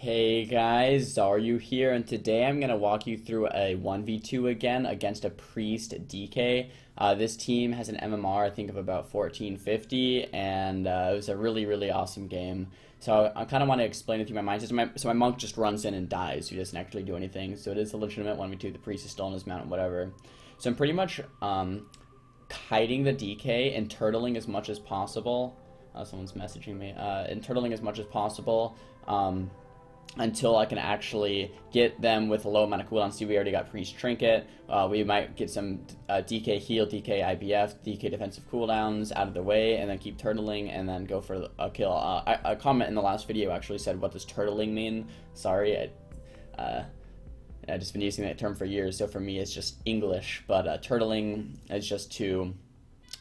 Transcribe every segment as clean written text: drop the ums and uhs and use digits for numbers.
Hey guys, Xaryu here, and today I'm going to walk you through a 1v2 again against a Priest DK. This team has an MMR, I think, of about 1450, and it was a really awesome game. So I kind of want to explain it through my mind. So my monk just runs in and dies, he doesn't actually do anything, so it is a legitimate 1v2, the Priest is still on his mount, whatever. So I'm pretty much kiting the DK and turtling as much as possible. Someone's messaging me. And turtling as much as possible. Until I can actually get them with a low amount of cooldown. See, we already got Priest Trinket. We might get some DK heal, DK IBF, DK defensive cooldowns out of the way, and then keep turtling, and then go for a kill. A comment in the last video actually said, what does turtling mean? Sorry, I've just been using that term for years, so for me it's just English. But turtling is just to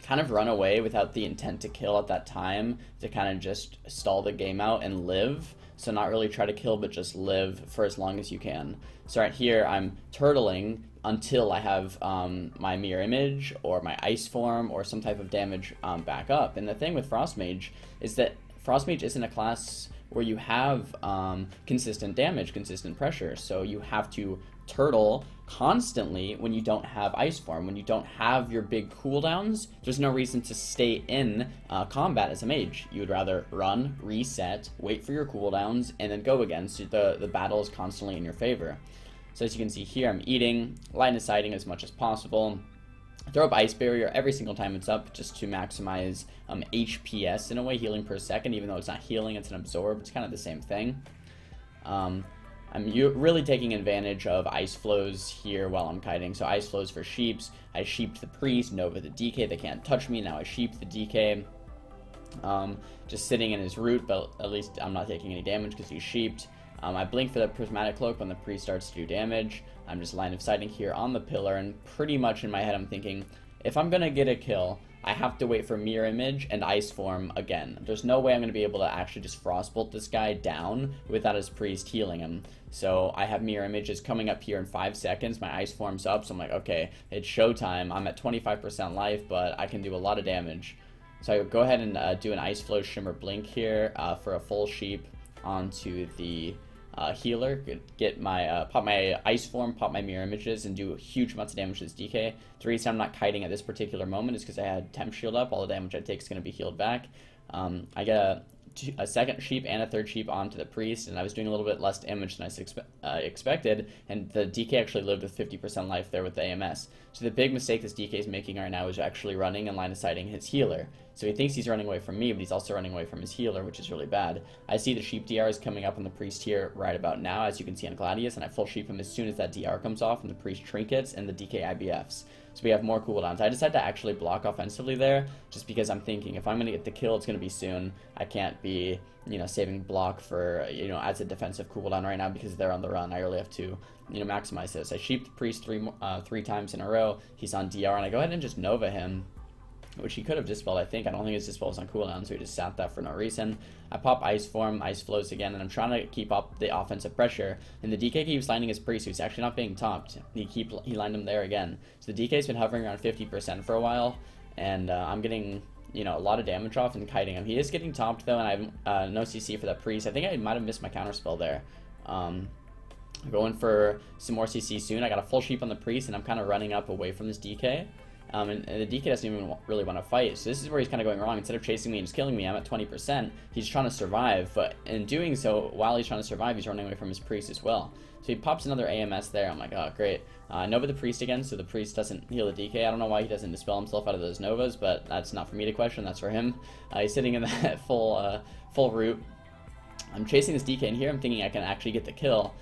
kind of run away without the intent to kill at that time, to kind of just stall the game out and live. So not really try to kill, but just live for as long as you can. So right here, I'm turtling until I have my mirror image or my ice form or some type of damage back up. And the thing with Frost Mage is that Frost Mage isn't a class where you have consistent damage, consistent pressure. So you have to turtle constantly when you don't have ice form. When you don't have your big cooldowns, there's no reason to stay in combat as a mage. You would rather run, reset, wait for your cooldowns, and then go again, so the battle is constantly in your favor. So as you can see here, I'm eating, line of sighting as much as possible. Throw up Ice Barrier every single time it's up, just to maximize HPS in a way, healing per second. Even though it's not healing, it's an absorb, it's kind of the same thing. I'm really taking advantage of ice flows here while I'm kiting. So ice flows for sheeps. I sheeped the Priest, Nova the DK, they can't touch me. Now I sheep the DK. Just sitting in his root, but at least I'm not taking any damage because he's sheeped. I blink for the Prismatic Cloak when the Priest starts to do damage. I'm just line of sighting here on the pillar, and pretty much in my head I'm thinking, if I'm going to get a kill, I have to wait for Mirror Image and Ice Form again. There's no way I'm going to be able to actually just Frostbolt this guy down without his Priest healing him. So I have Mirror Images coming up here in 5 seconds. My Ice Form's up, so I'm like, okay, it's showtime. I'm at 25% life, but I can do a lot of damage. So I go ahead and do an Ice Flow Shimmer Blink here for a full sheep onto the healer. Get my pop my ice form, pop my mirror images, and do huge amounts of damage to this DK. The reason I'm not kiting at this particular moment is because I had temp shield up. All the damage I take is going to be healed back. I get a second sheep and a third sheep onto the Priest, and I was doing a little bit less damage than I expected, and the DK actually lived with 50% life there with the AMS. So the big mistake this DK is making right now is actually running and line of sighting his healer. So he thinks he's running away from me, but he's also running away from his healer, which is really bad. I see the sheep DR is coming up on the Priest here right about now, as you can see on Gladius, and I full sheep him as soon as that DR comes off, and the Priest trinkets and the DK IBFs. So we have more cooldowns. I decided to actually block offensively there, just because I'm thinking if I'm going to get the kill, it's going to be soon. I can't be, saving block for, as a defensive cooldown right now because they're on the run. I really have to, maximize this. I sheep the Priest three times in a row. He's on DR, and I go ahead and just Nova him, which he could have dispelled, I think. I don't think his dispel was on cooldown, so he just sat that for no reason. I pop Ice Form, Ice Flows again, and I'm trying to keep up the offensive pressure. And the DK keeps lining his Priest, who's actually not being topped. He lined him there again. So the DK's been hovering around 50% for a while, and I'm getting, a lot of damage off and kiting him. He is getting topped, though, and I have no CC for that Priest. I think I might have missed my counterspell there. I'm going for some more CC soon. I got a full sheep on the Priest, and I'm kind of running up away from this DK. And the DK doesn't even really want to fight, so this is where he's kind of going wrong. Instead of chasing me and just killing me, I'm at 20%. He's trying to survive, but in doing so, while he's trying to survive, he's running away from his Priest as well. So he pops another AMS there. I'm like, oh, great. Nova the Priest again, so the Priest doesn't heal the DK. I don't know why he doesn't dispel himself out of those Novas, but that's not for me to question. That's for him. He's sitting in that full root. I'm chasing this DK in here. I'm thinking I can actually get the kill.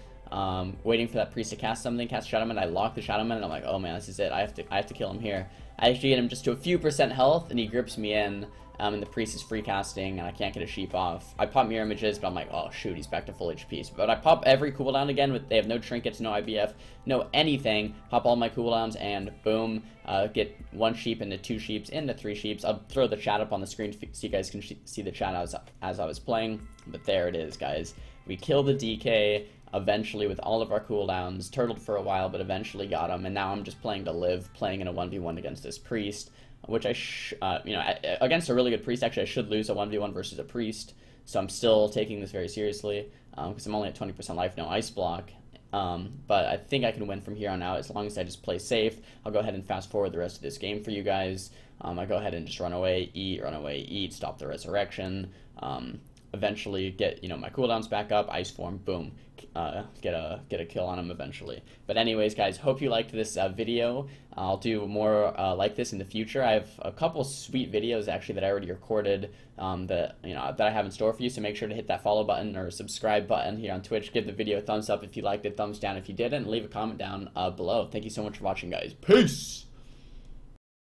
Waiting for that Priest to cast something, cast Shadowman. I lock the Shadowman, and I'm like, oh man, this is it. I have to kill him here. I actually get him just to a few percent health, and he grips me in, and the Priest is free casting, and I can't get a sheep off. I pop mirror images, but I'm like, oh shoot, he's back to full HP. But I pop every cooldown again. They have no trinkets, no IBF, no anything. Pop all my cooldowns, and boom, get one sheep into two sheeps into three sheeps. I'll throw the chat up on the screen so you guys can see the chat as I was playing. But there it is, guys. We kill the DK. Eventually, with all of our cooldowns, turtled for a while, but eventually got him, and now I'm just playing to live, playing in a 1v1 against this Priest, which against a really good Priest. Actually, I should lose a 1v1 versus a Priest, So I'm still taking this very seriously because I'm only at 20% life, no ice block. But I think I can win from here on out as long as I just play safe. I'll go ahead and fast forward the rest of this game for you guys. I go ahead and just run away, eat, stop the resurrection. Eventually get my cooldowns back up, ice form, boom, get a kill on him eventually. But anyways, guys, hope you liked this video. I'll do more like this in the future. I have a couple sweet videos actually that I already recorded that I have in store for you. So make sure to hit that follow button or subscribe button here on Twitch. Give the video a thumbs up if you liked it, thumbs down if you didn't, and leave a comment down below. Thank you so much for watching, guys. Peace.